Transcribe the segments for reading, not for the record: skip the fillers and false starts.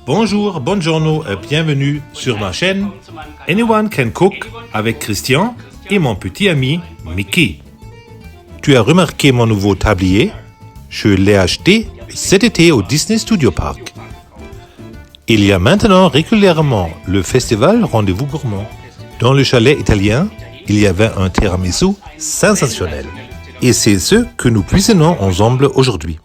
Bonjour, buongiorno et bienvenue sur ma chaîne Anyone Can Cook avec Christian et mon petit ami Mickey. Tu as remarqué mon nouveau tablier? Je l'ai acheté cet été au Disney Studio Park. Il y a maintenant régulièrement le festival Rendez-vous Gourmand. Dans le chalet italien, il y avait un tiramisu sensationnel. Et c'est ce que nous cuisinons ensemble aujourd'hui.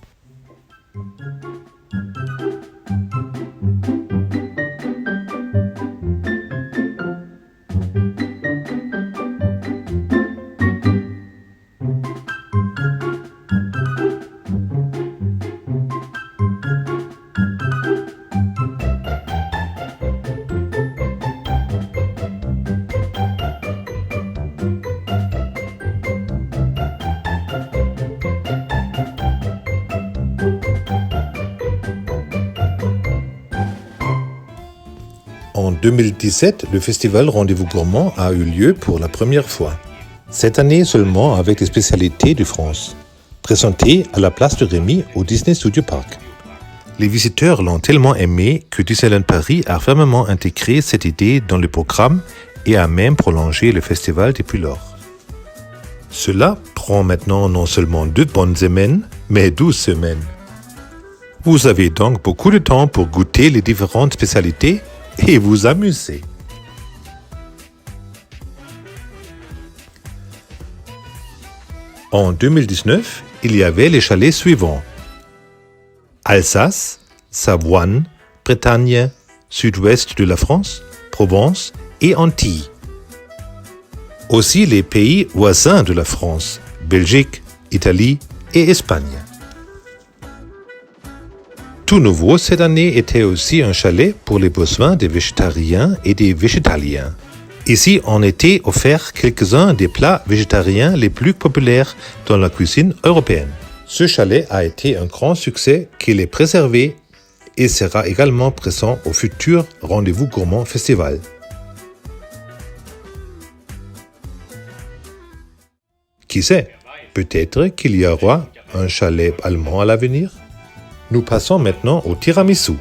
En 2017, le festival Rendez-vous Gourmand a eu lieu pour la première fois. Cette année seulement avec des spécialités de France, présentées à la place de Rémy au Disney Studio Park. Les visiteurs l'ont tellement aimé que Disneyland Paris a fermement intégré cette idée dans le programme et a même prolongé le festival depuis lors. Cela prend maintenant non seulement 2 bonnes semaines, mais 12 semaines. Vous avez donc beaucoup de temps pour goûter les différentes spécialités et vous amuser. En 2019, il y avait les chalets suivants: Alsace, Savoie, Bretagne, sud-ouest de la France, Provence et Antilles. Aussi les pays voisins de la France, Belgique, Italie et Espagne. Tout nouveau cette année était aussi un chalet pour les besoins des végétariens et des végétaliens. Ici, on était offert quelques-uns des plats végétariens les plus populaires dans la cuisine européenne. Ce chalet a été un grand succès qu'il est préservé et sera également présent au futur Rendez-vous Gourmand Festival. Qui sait, peut-être qu'il y aura un chalet allemand à l'avenir? Nous passons maintenant au tiramisu.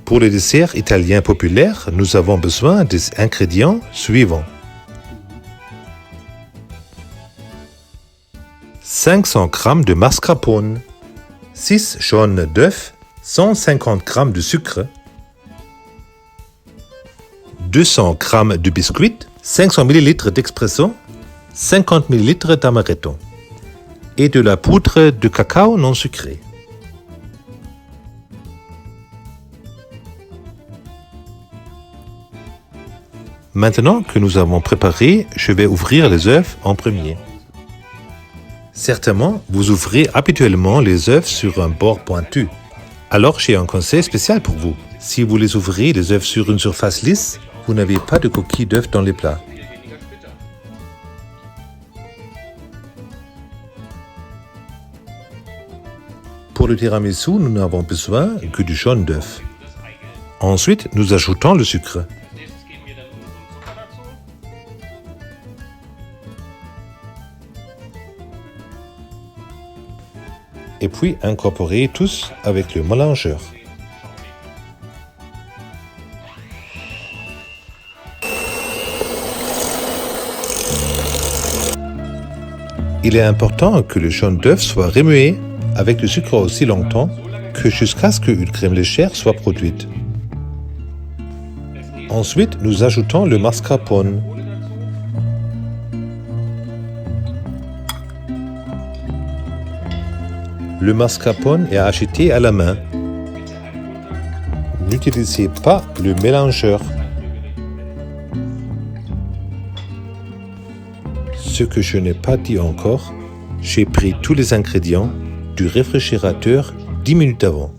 Pour le dessert italien populaire, nous avons besoin des ingrédients suivants. 500 g de mascarpone, 6 jaunes d'œufs, 150 g de sucre, 200 g de biscuits, 500 ml d'expresso, 50 ml d'amaretto et de la poudre de cacao non sucrée. Maintenant que nous avons préparé, je vais ouvrir les œufs en premier. Certainement, vous ouvrez habituellement les œufs sur un bord pointu. Alors j'ai un conseil spécial pour vous. Si vous les ouvrez les œufs sur une surface lisse, vous n'avez pas de coquilles d'œufs dans les plats. Pour le tiramisu, nous n'avons besoin que du jaune d'œuf. Ensuite, nous ajoutons le sucre. Et puis incorporer tous avec le mélangeur. Il est important que le jaune d'œuf soit remué avec le sucre aussi longtemps que jusqu'à ce qu'une crème légère soit produite. Ensuite, nous ajoutons le mascarpone. Le mascarpone est acheté à la main. N'utilisez pas le mélangeur. Ce que je n'ai pas dit encore, j'ai pris tous les ingrédients du réfrigérateur 10 minutes avant.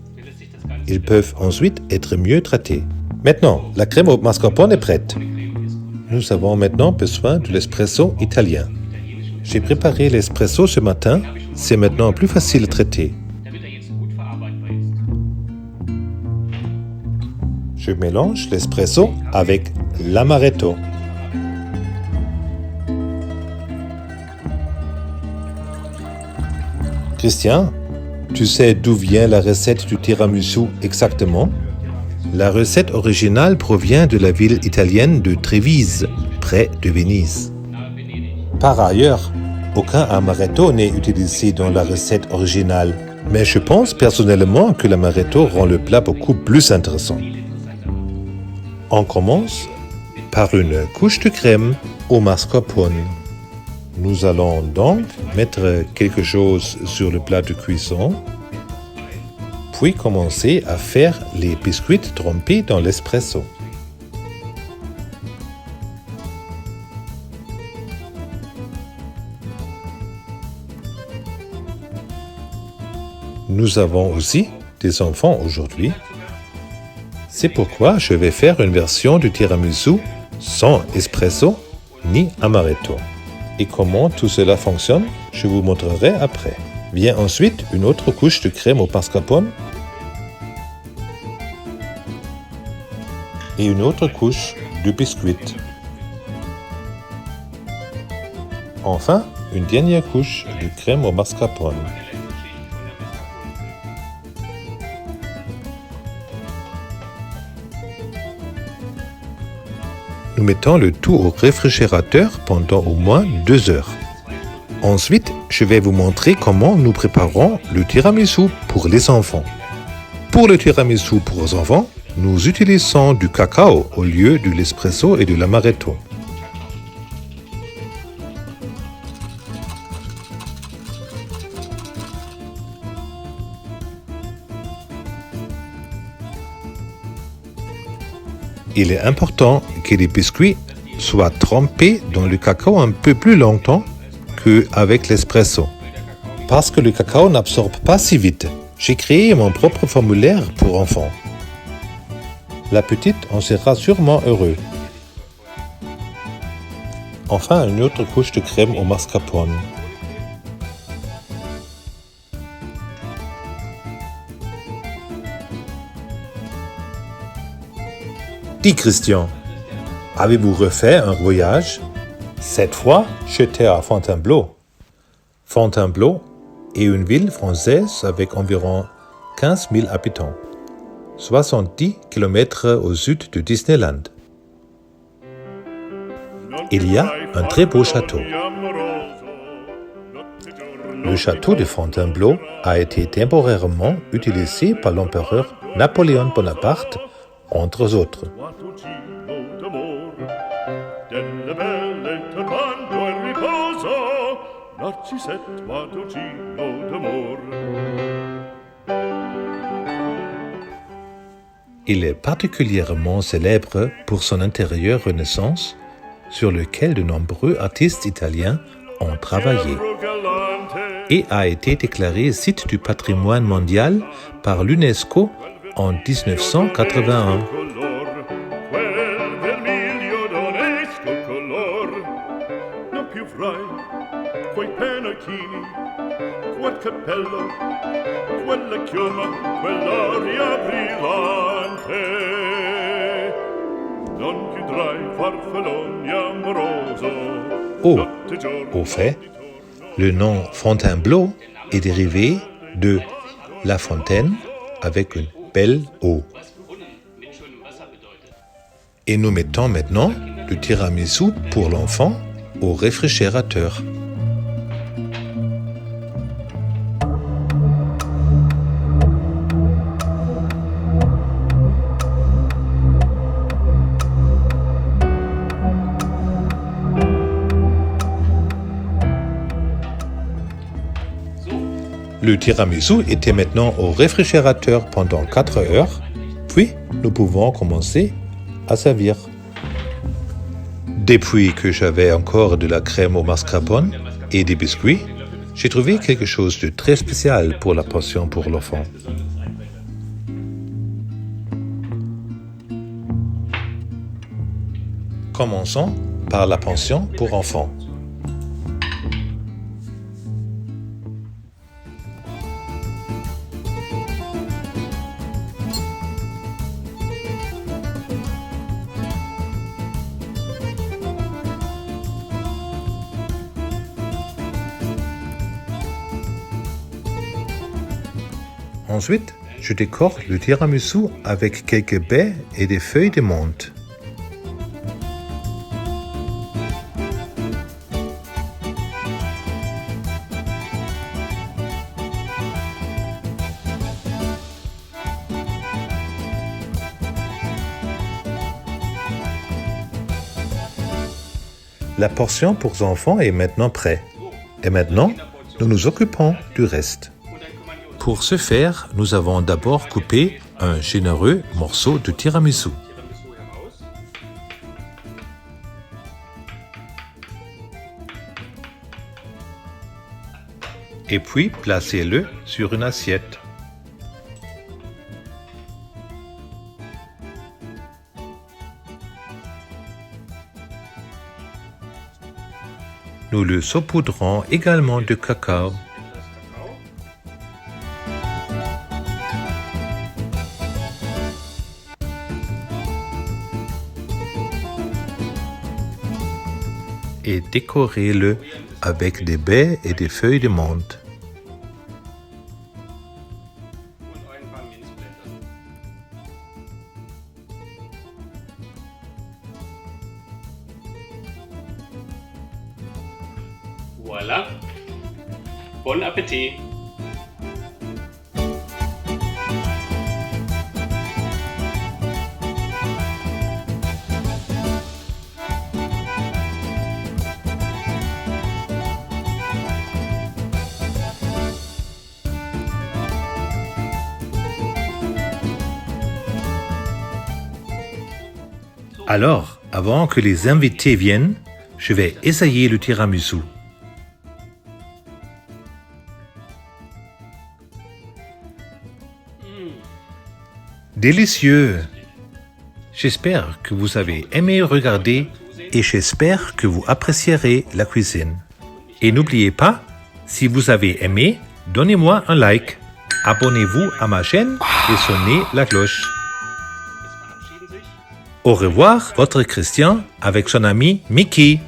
Ils peuvent ensuite être mieux traités. Maintenant, la crème au mascarpone est prête. Nous avons maintenant besoin de l'espresso italien. J'ai préparé l'espresso ce matin. C'est maintenant plus facile à traiter. Je mélange l'espresso avec l'amaretto. Christian, tu sais d'où vient la recette du tiramisu exactement? La recette originale provient de la ville italienne de Trévise, près de Venise. Par ailleurs, aucun amaretto n'est utilisé dans la recette originale, mais je pense personnellement que l'amaretto rend le plat beaucoup plus intéressant. On commence par une couche de crème au mascarpone. Nous allons donc mettre quelque chose sur le plat de cuisson, puis commencer à faire les biscuits trempés dans l'espresso. Nous avons aussi des enfants aujourd'hui. C'est pourquoi je vais faire une version du tiramisu sans espresso ni amaretto. Et comment tout cela fonctionne, je vous montrerai après. Vient ensuite une autre couche de crème au mascarpone et une autre couche de biscuits. Enfin, une dernière couche de crème au mascarpone. Nous mettons le tout au réfrigérateur pendant au moins 2 heures. Ensuite, je vais vous montrer comment nous préparons le tiramisu pour les enfants. Pour le tiramisu pour les enfants, nous utilisons du cacao au lieu de l'espresso et de l'amaretto. Il est important que les biscuits soient trempés dans le cacao un peu plus longtemps qu'avec l'espresso. Parce que le cacao n'absorbe pas si vite, j'ai créé mon propre formulaire pour enfants. La petite en sera sûrement heureuse. Enfin, une autre couche de crème au mascarpone. Dis Christian, avez-vous refait un voyage? Cette fois, j'étais à Fontainebleau. Fontainebleau est une ville française avec environ 15 000 habitants, 70 km au sud de Disneyland. Il y a un très beau château. Le château de Fontainebleau a été temporairement utilisé par l'empereur Napoléon Bonaparte, entre autres. Il est particulièrement célèbre pour son intérieur Renaissance, sur lequel de nombreux artistes italiens ont travaillé, et a été déclaré site du patrimoine mondial par l'UNESCO en 1981. Oh, au fait, le nom Fontainebleau est dérivé de La Fontaine avec une belle eau. Et nous mettons maintenant le tiramisu pour l'enfant au réfrigérateur. Le tiramisu était maintenant au réfrigérateur pendant 4 heures, puis nous pouvons commencer à servir. Depuis que j'avais encore de la crème au mascarpone et des biscuits, j'ai trouvé quelque chose de très spécial pour la portion pour l'enfant. Commençons par la pension pour enfants. Ensuite, Je décore le tiramisu avec quelques baies et des feuilles de menthe. La portion pour enfants est maintenant prête. Et maintenant, nous nous occupons du reste. Pour ce faire, nous avons d'abord coupé un généreux morceau de tiramisu. Et puis, placez-le sur une assiette. Nous le saupoudrons également de cacao. Et décorez-le avec des baies et des feuilles de menthe. Voilà. Bon Appetit! Alors, avant que les invités viennent, je vais essayer le tiramisu. Délicieux! J'espère que vous avez aimé regarder et j'espère que vous apprécierez la cuisine. Et n'oubliez pas, si vous avez aimé, donnez-moi un like. Abonnez-vous à ma chaîne et sonnez la cloche. Au revoir, votre Christian avec son ami Mickey.